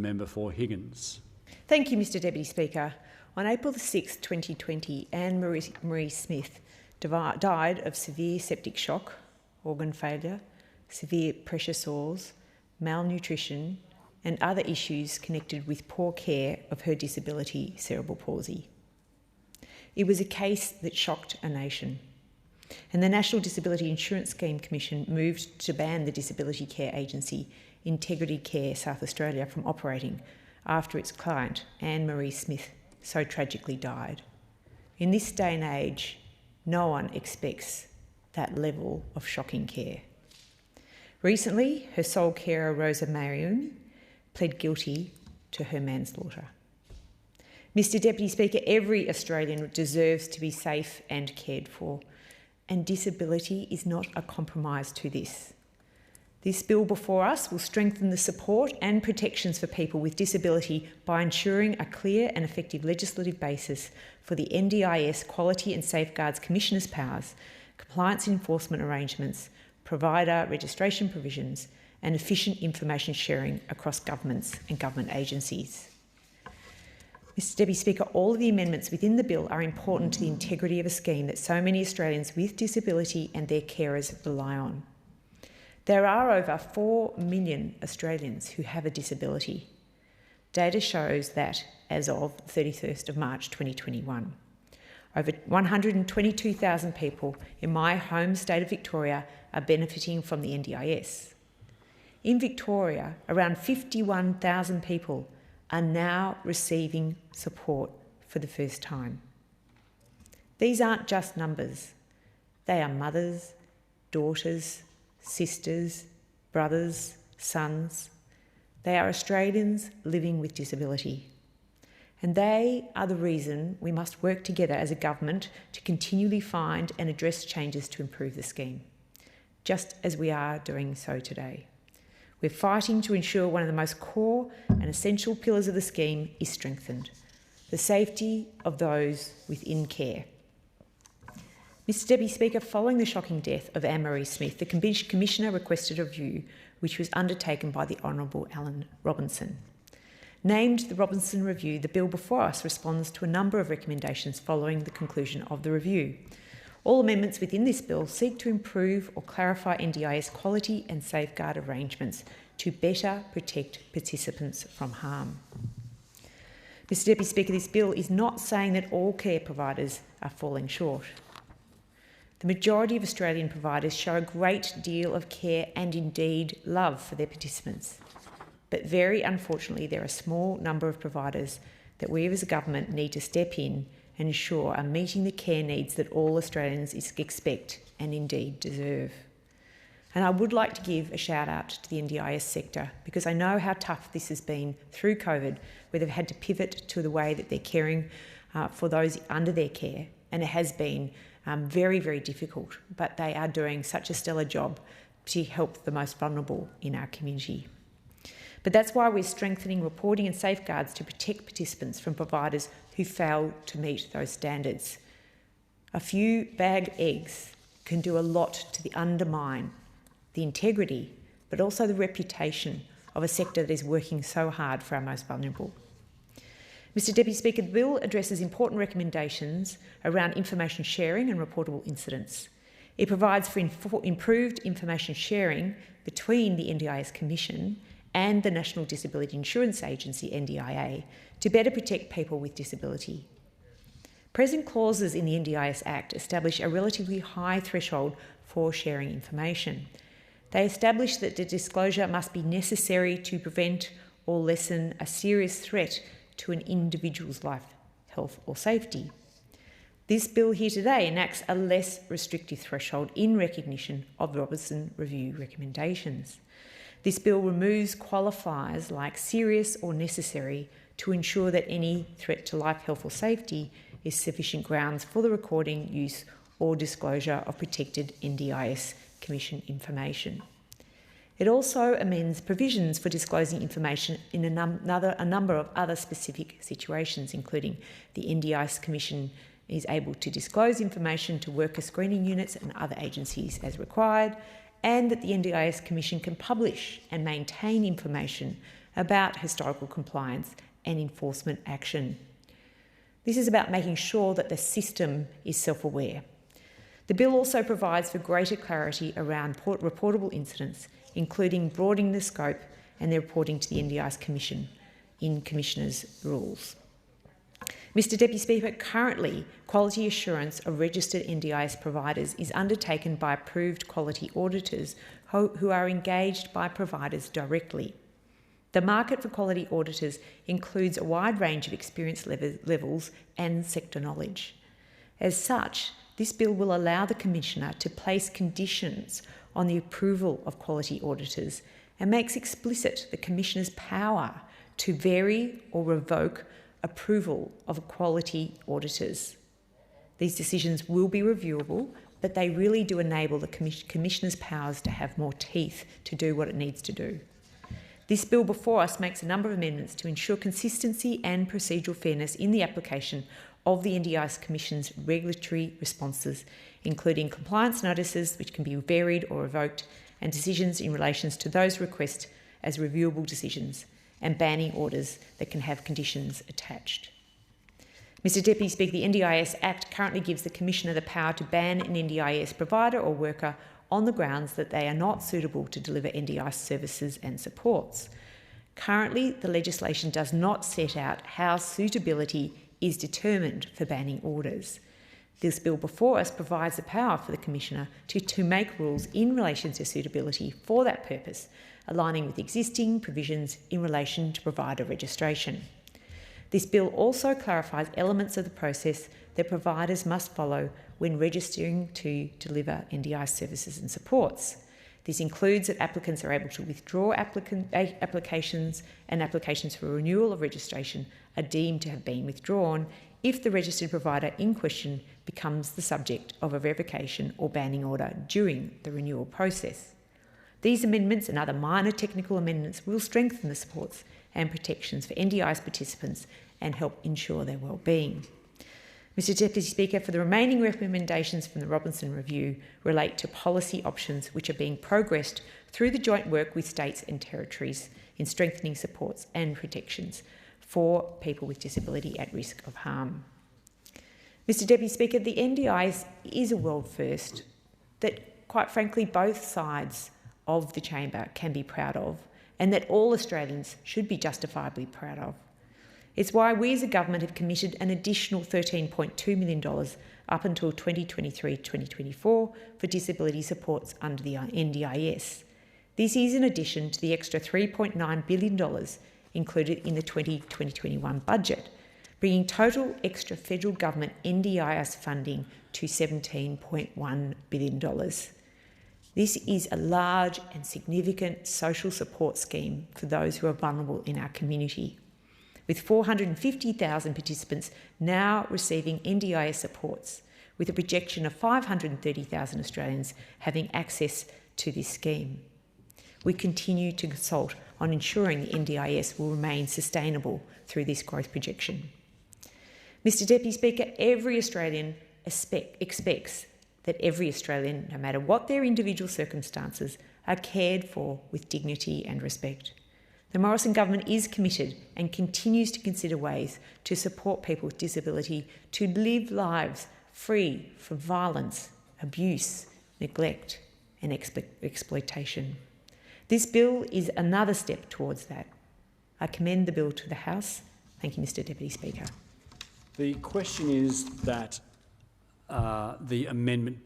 member for Higgins. Thank you, Mr Deputy Speaker. On April 6, 2020, Anne-Marie Smith died of severe septic shock, organ failure, severe pressure sores, malnutrition and other issues connected with poor care of her disability, cerebral palsy. It was a case that shocked a nation, and the National Disability Insurance Scheme Commission moved to ban the disability care agency Integrity Care South Australia from operating after its client, Anne-Marie Smith, so tragically died. In this day and age, no one expects that level of shocking care. Recently, her sole carer, Rosa Marion, pled guilty to her manslaughter. Mr Deputy Speaker, every Australian deserves to be safe and cared for, and disability is not a compromise to this. This bill before us will strengthen the support and protections for people with disability by ensuring a clear and effective legislative basis for the NDIS Quality and Safeguards Commissioner's powers, compliance enforcement arrangements, provider registration provisions, and efficient information sharing across governments and government agencies. Mr Deputy Speaker, all of the amendments within the bill are important to the integrity of a scheme that so many Australians with disability and their carers rely on. There are over 4 million Australians who have a disability. Data shows that, as of 31st of March 2021, over 122,000 people in my home state of Victoria are benefiting from the NDIS. In Victoria, around 51,000 people are now receiving support for the first time. These aren't just numbers. They are mothers, daughters, sisters, brothers, sons. They are Australians living with disability. And they are the reason we must work together as a government to continually find and address changes to improve the scheme, just as we are doing so today. We're fighting to ensure one of the most core and essential pillars of the scheme is strengthened: the safety of those within care. Mr Deputy Speaker, following the shocking death of Anne-Marie Smith, the Commissioner requested a review which was undertaken by the Honourable Alan Robinson. Named the Robinson Review, the bill before us responds to a number of recommendations following the conclusion of the review. All amendments within this bill seek to improve or clarify NDIS quality and safeguard arrangements to better protect participants from harm. Mr Deputy Speaker, this bill is not saying that all care providers are falling short. The majority of Australian providers show a great deal of care and indeed love for their participants. But very unfortunately, there are a small number of providers that we as a government need to step in and ensure are meeting the care needs that all Australians expect and indeed deserve. And I would like to give a shout out to the NDIS sector, because I know how tough this has been through COVID, where they've had to pivot to the way that they're caring for those under their care, and it has been very, very difficult, but they are doing such a stellar job to help the most vulnerable in our community. But that's why we're strengthening reporting and safeguards to protect participants from providers who fail to meet those standards. A few bagged eggs can do a lot to undermine the integrity, but also the reputation of a sector that is working so hard for our most vulnerable. Mr Deputy Speaker, the bill addresses important recommendations around information sharing and reportable incidents. It provides for improved information sharing between the NDIS Commission and the National Disability Insurance Agency, NDIA, to better protect people with disability. Present clauses in the NDIS Act establish a relatively high threshold for sharing information. They establish that the disclosure must be necessary to prevent or lessen a serious threat to an individual's life, health or safety. This bill here today enacts a less restrictive threshold in recognition of the Robinson Review recommendations. This bill removes qualifiers like serious or necessary to ensure that any threat to life, health or safety is sufficient grounds for the recording, use or disclosure of protected NDIS Commission information. It also amends provisions for disclosing information in a number of other specific situations, including the NDIS Commission is able to disclose information to worker screening units and other agencies as required, and that the NDIS Commission can publish and maintain information about historical compliance and enforcement action. This is about making sure that the system is self-aware. The bill also provides for greater clarity around reportable incidents, including broadening the scope and their reporting to the NDIS Commission in Commissioners' rules. Mr Deputy Speaker, currently quality assurance of registered NDIS providers is undertaken by approved quality auditors who are engaged by providers directly. The market for quality auditors includes a wide range of experience levels and sector knowledge. As such, this bill will allow the Commissioner to place conditions on the approval of quality auditors and makes explicit the Commissioner's power to vary or revoke approval of quality auditors. These decisions will be reviewable, but they really do enable the Commissioner's powers to have more teeth to do what it needs to do. This bill before us makes a number of amendments to ensure consistency and procedural fairness in the application of the NDIS Commission's regulatory responses, including compliance notices which can be varied or revoked, and decisions in relation to those requests as reviewable decisions, and banning orders that can have conditions attached. Mr Deputy Speaker, the NDIS Act currently gives the Commissioner the power to ban an NDIS provider or worker on the grounds that they are not suitable to deliver NDIS services and supports. Currently, the legislation does not set out how suitability is determined for banning orders. This bill before us provides the power for the Commissioner to make rules in relation to suitability for that purpose, aligning with existing provisions in relation to provider registration. This bill also clarifies elements of the process that providers must follow when registering to deliver NDIS services and supports. This includes that applicants are able to withdraw applications, and applications for renewal of registration are deemed to have been withdrawn if the registered provider in question becomes the subject of a revocation or banning order during the renewal process. These amendments and other minor technical amendments will strengthen the supports and protections for NDIS participants and help ensure their well-being. Mr Deputy Speaker, for the remaining recommendations from the Robinson Review relate to policy options which are being progressed through the joint work with states and territories in strengthening supports and protections for people with disability at risk of harm. Mr Deputy Speaker, the NDIS is a world first that, quite frankly, both sides of the chamber can be proud of, and that all Australians should be justifiably proud of. It's why we as a government have committed an additional $13.2 million up until 2023-2024 for disability supports under the NDIS. This is in addition to the extra $3.9 billion included in the 2020-21 budget, bringing total extra federal government NDIS funding to $17.1 billion. This is a large and significant social support scheme for those who are vulnerable in our community, with 450,000 participants now receiving NDIS supports, with a projection of 530,000 Australians having access to this scheme. We continue to consult on ensuring the NDIS will remain sustainable through this growth projection. Mr Deputy Speaker, every Australian expects that every Australian, no matter what their individual circumstances, are cared for with dignity and respect. The Morrison government is committed and continues to consider ways to support people with disability to live lives free from violence, abuse, neglect and exploitation. This bill is another step towards that. I commend the bill to the House. Thank you, Mr Deputy Speaker. The question is that the amendment